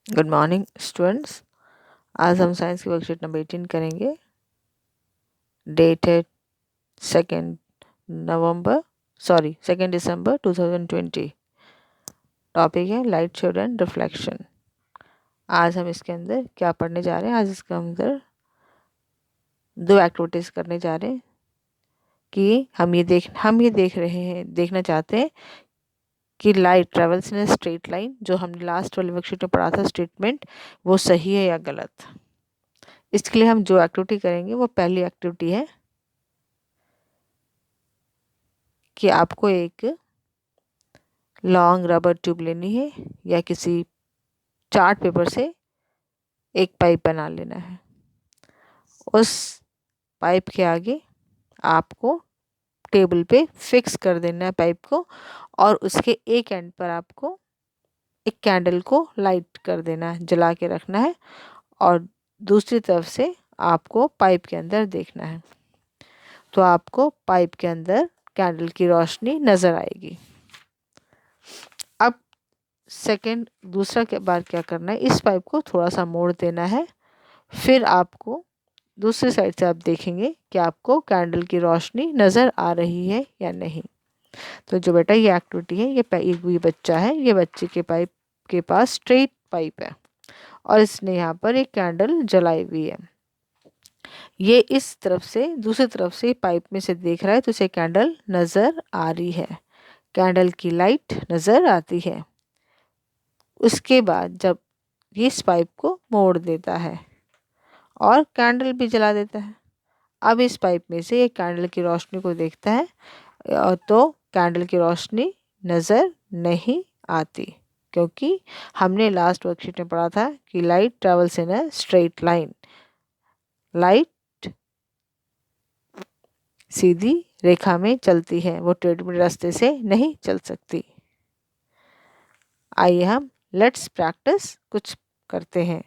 Good morning students. आज हम science की वर्कशीट नंबर 18 करेंगे। डेट है सेकेंड नवंबर 2 दिसंबर 2020। टॉपिक है लाइट शेड एंड रिफ्लेक्शन। आज हम इसके अंदर क्या पढ़ने जा रहे हैं? आज इसके अंदर दो एक्टिविटीज़ करने जा रहे हैं कि देखना चाहते हैं कि light travels in straight line, जो हमने लास्ट वाली वर्कशीट में पढ़ा था स्टेटमेंट, वो सही है या गलत। इसके लिए हम जो एक्टिविटी करेंगे वो पहली एक्टिविटी है कि आपको एक लॉन्ग रबर ट्यूब लेनी है या किसी चार्ट पेपर से एक पाइप बना लेना है। उस पाइप के आगे आपको टेबल पे फिक्स कर देना है पाइप को, और उसके एक एंड पर आपको एक कैंडल को लाइट कर देना है, जला के रखना है, और दूसरी तरफ से आपको पाइप के अंदर देखना है। तो आपको पाइप के अंदर कैंडल की रोशनी नज़र आएगी। अब दूसरा बार क्या करना है, इस पाइप को थोड़ा सा मोड़ देना है। फिर आपको दूसरी साइड से आप देखेंगे कि आपको कैंडल की रोशनी नज़र आ रही है या नहीं। तो जो बेटा ये एक्टिविटी है, ये बच्चा है, ये बच्चे के पाइप के पास स्ट्रेट पाइप है और इसने यहाँ पर एक कैंडल जलाई हुई है। ये इस तरफ से दूसरी तरफ से पाइप में से देख रहा है, तो इसे कैंडल नज़र आ रही है, कैंडल की लाइट नज़र आती है। उसके बाद जब ये इस पाइप को मोड़ देता है और कैंडल भी जला देता है। अब इस पाइप में से एक कैंडल की रोशनी को देखता है, और तो कैंडल की रोशनी नज़र नहीं आती, क्योंकि हमने लास्ट वर्कशीट में पढ़ा था कि light travels in a straight line. Light सीधी रेखा में चलती है, वो टेढ़े रास्ते से नहीं चल सकती। आइए हम लेट्स प्रैक्टिस कुछ करते हैं।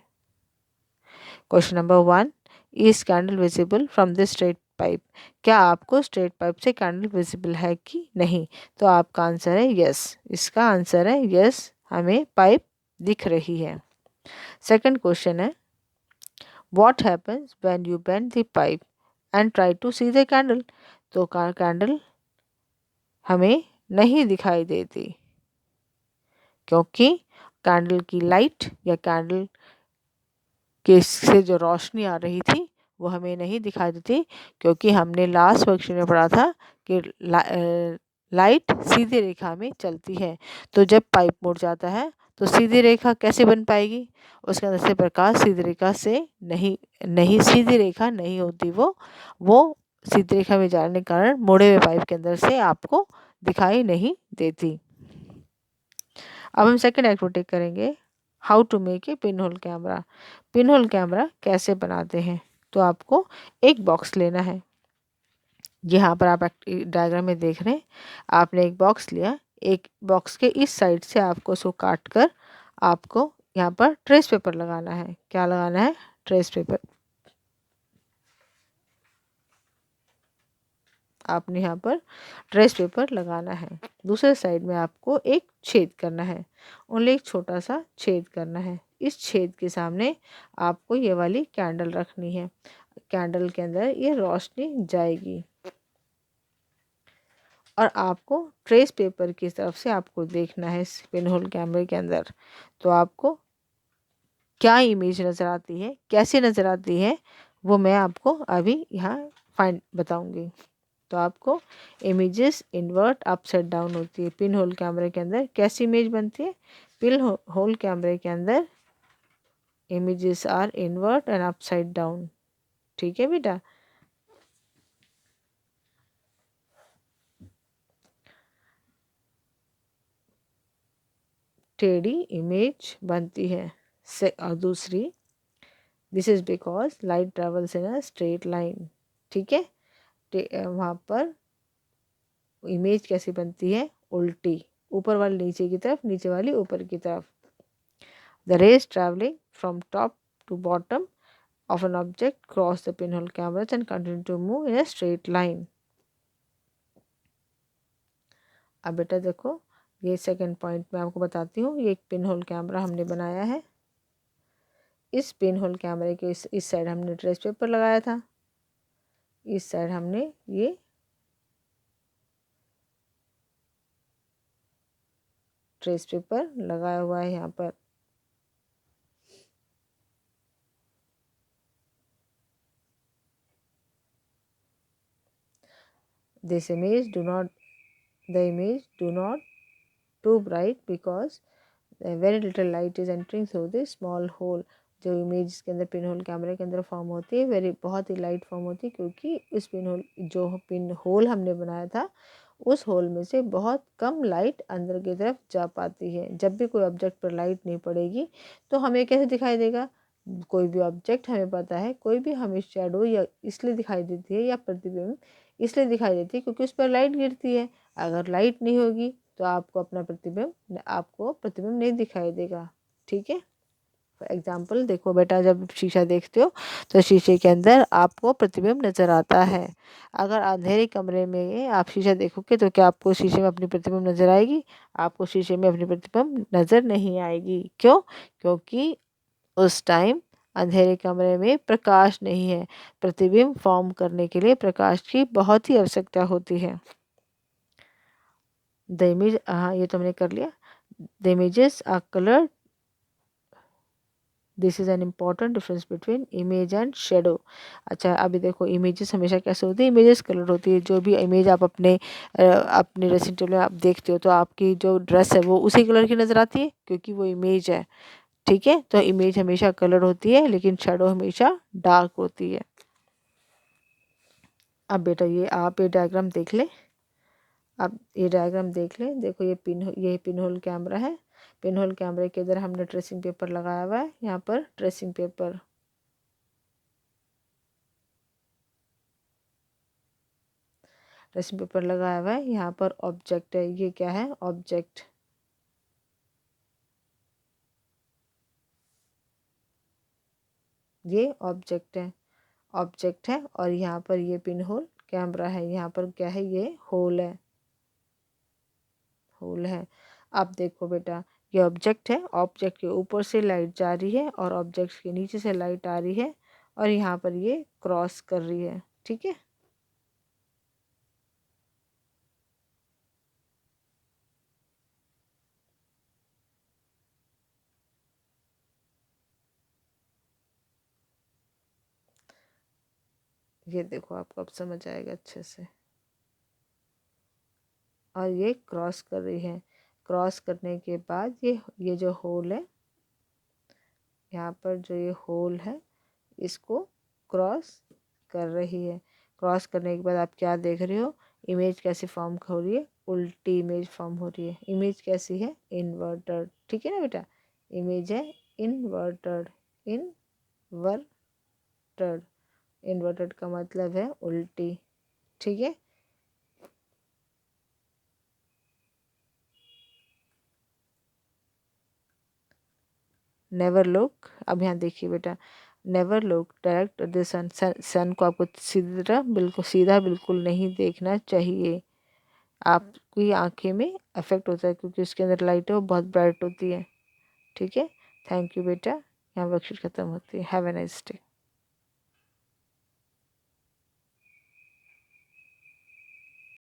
Question number 1, is candle visible from this straight pipe? क्या आपको स्ट्रेट पाइप से कैंडल विजिबल है कि नहीं? तो आपका आंसर है यस। इसका आंसर है यस, हमें पाइप दिख रही है। सेकंड क्वेश्चन है, what happens when you bend the pipe and try to see the candle? तो कैंडल हमें नहीं दिखाई देती, क्योंकि कैंडल की लाइट या कैंडल के से जो रोशनी आ रही थी वो हमें नहीं दिखाई देती, क्योंकि हमने लास्ट वर्कशीट में पढ़ा था कि लाइट सीधी रेखा में चलती है। तो जब पाइप मुड़ जाता है तो सीधी रेखा कैसे बन पाएगी? उसके अंदर से प्रकाश सीधी रेखा से नहीं सीधी रेखा नहीं होती, वो सीधी रेखा में जाने के कारण मुड़े हुए पाइप के अंदर से आपको दिखाई नहीं देती। अब हम सेकेंड एक्टिविटी करेंगे, how to make a pin hole camera. Pin hole camera कैसे बनाते हैं? तो आपको एक बॉक्स लेना है। यहाँ पर आप डायग्राम में देख रहे हैं, आपने एक बॉक्स लिया। एक बॉक्स के इस साइड से आपको उसको काट कर आपको यहाँ पर ट्रेस पेपर लगाना है। क्या लगाना है? Trace paper. आपने यहाँ पर ट्रेस पेपर लगाना है। दूसरे साइड में आपको एक छेद करना है, ओनली एक छोटा सा छेद करना है। इस छेद के सामने आपको ये वाली कैंडल रखनी है। कैंडल के अंदर ये रोशनी जाएगी और आपको ट्रेस पेपर की तरफ से आपको देखना है इस पिन होल कैमरे के अंदर। तो आपको क्या इमेज नज़र आती है, कैसे नज़र आती है, वो मैं आपको अभी यहाँ बताऊंगी। तो आपको इमेजेस इन्वर्ट अपसाइड डाउन होती है। पिन होल कैमरे के अंदर कैसी इमेज बनती है? पिन होल कैमरे के अंदर images are invert and upside down. ठीक है बेटा? टेढ़ी इमेज बनती है। और दूसरी, this is because light travels in a straight line. ठीक है? वहाँ पर इमेज कैसी बनती है? उल्टी, ऊपर वाली नीचे की तरफ, नीचे वाली ऊपर की तरफ। The rays travelling from top to bottom of an object cross the pinhole cameras and continue to move in a straight line. अब बेटा देखो, ये सेकंड पॉइंट मैं आपको बताती हूँ। ये एक पिन होल कैमरा हमने बनाया है। इस पिन होल कैमरे के इस साइड हमने ट्रेस पेपर लगाया था, इस साइड हमने ये ट्रेस पेपर लगाया हुआ है यहाँ पर। This image the image do not too bright because very little light is entering through this small hole। जो इमेज के अंदर पिन होल कैमरे के अंदर फॉर्म होती है बहुत ही लाइट फॉर्म होती है, क्योंकि उस पिन होल हमने बनाया था उस होल में से बहुत कम लाइट अंदर की तरफ जा पाती है। जब भी कोई ऑब्जेक्ट पर लाइट नहीं पड़ेगी तो हमें कैसे दिखाई देगा? कोई भी ऑब्जेक्ट हमें पता है, कोई भी हमें शेडो या इसलिए दिखाई देती है या प्रतिबिंब इसलिए दिखाई देती है क्योंकि उस पर लाइट गिरती है। अगर लाइट नहीं होगी तो आपको प्रतिबिंब नहीं दिखाई देगा। ठीक है, फॉर एग्जाम्पल देखो बेटा, जब शीशा देखते हो तो शीशे के अंदर आपको प्रतिबिंब नज़र आता है। अगर अंधेरे कमरे में आप शीशा देखोगे तो क्या आपको शीशे में अपनी प्रतिबिंब नज़र आएगी? आपको शीशे में अपनी प्रतिबिंब नज़र नहीं आएगी। क्यों? क्योंकि उस टाइम अंधेरे कमरे में प्रकाश नहीं है। प्रतिबिंब फॉर्म करने के लिए प्रकाश की बहुत ही आवश्यकता होती है। द इमेज, हाँ ये तो हमने कर लिया। The images are coloured. This is an important difference between image and shadow. अच्छा, अभी देखो इमेजेस हमेशा कैसे होती है? इमेजेस कलर होती है। जो भी इमेज आप अपने ड्रेसिंग टेबल में आप देखते हो तो आपकी जो ड्रेस है वो उसी कलर की नज़र आती है क्योंकि वो इमेज है। ठीक है, तो इमेज हमेशा कलर होती है लेकिन शेडो हमेशा डार्क होती है। अब बेटा ये डायग्राम देख ले। अब ये डायग्राम देख ले। देखो ये पिन होल कैमरा है। पिन होल कैमरे के इधर हमने ट्रेसिंग पेपर लगाया हुआ है। यहाँ पर ट्रेसिंग पेपर लगाया हुआ है। यहाँ पर ऑब्जेक्ट है। ये क्या है? ऑब्जेक्ट। ये ऑब्जेक्ट है और यहाँ पर ये पिन होल कैमरा है। यहाँ पर क्या है? ये होल है। अब देखो बेटा, ये ऑब्जेक्ट है। ऑब्जेक्ट के ऊपर से लाइट जा रही है और ऑब्जेक्ट के नीचे से लाइट आ रही है और यहाँ पर ये क्रॉस कर रही है। ठीक है, ये देखो आपको अब समझ आएगा अच्छे से। और ये क्रॉस कर रही है। क्रॉस करने के बाद ये जो होल है, यहाँ पर जो ये होल है इसको क्रॉस कर रही है। क्रॉस करने के बाद आप क्या देख रहे हो? इमेज कैसी फॉर्म हो रही है? उल्टी इमेज फॉर्म हो रही है। इमेज कैसी है? इन्वर्टेड। ठीक है ना बेटा, इमेज है इन्वर्टेड। इन्वर्टेड इन्वर्टेड का मतलब है उल्टी। ठीक है, नेवर लुक। अब यहाँ देखिए बेटा, नेवर लुक डायरेक्ट द सन। सन को आपको सीधा बिल्कुल नहीं देखना चाहिए। आपकी आंखें में अफेक्ट होता है क्योंकि उसके अंदर लाइट है वो बहुत ब्राइट होती है। ठीक है, थैंक यू बेटा। यहाँ वर्कशीट खत्म होती है। Have a nice day.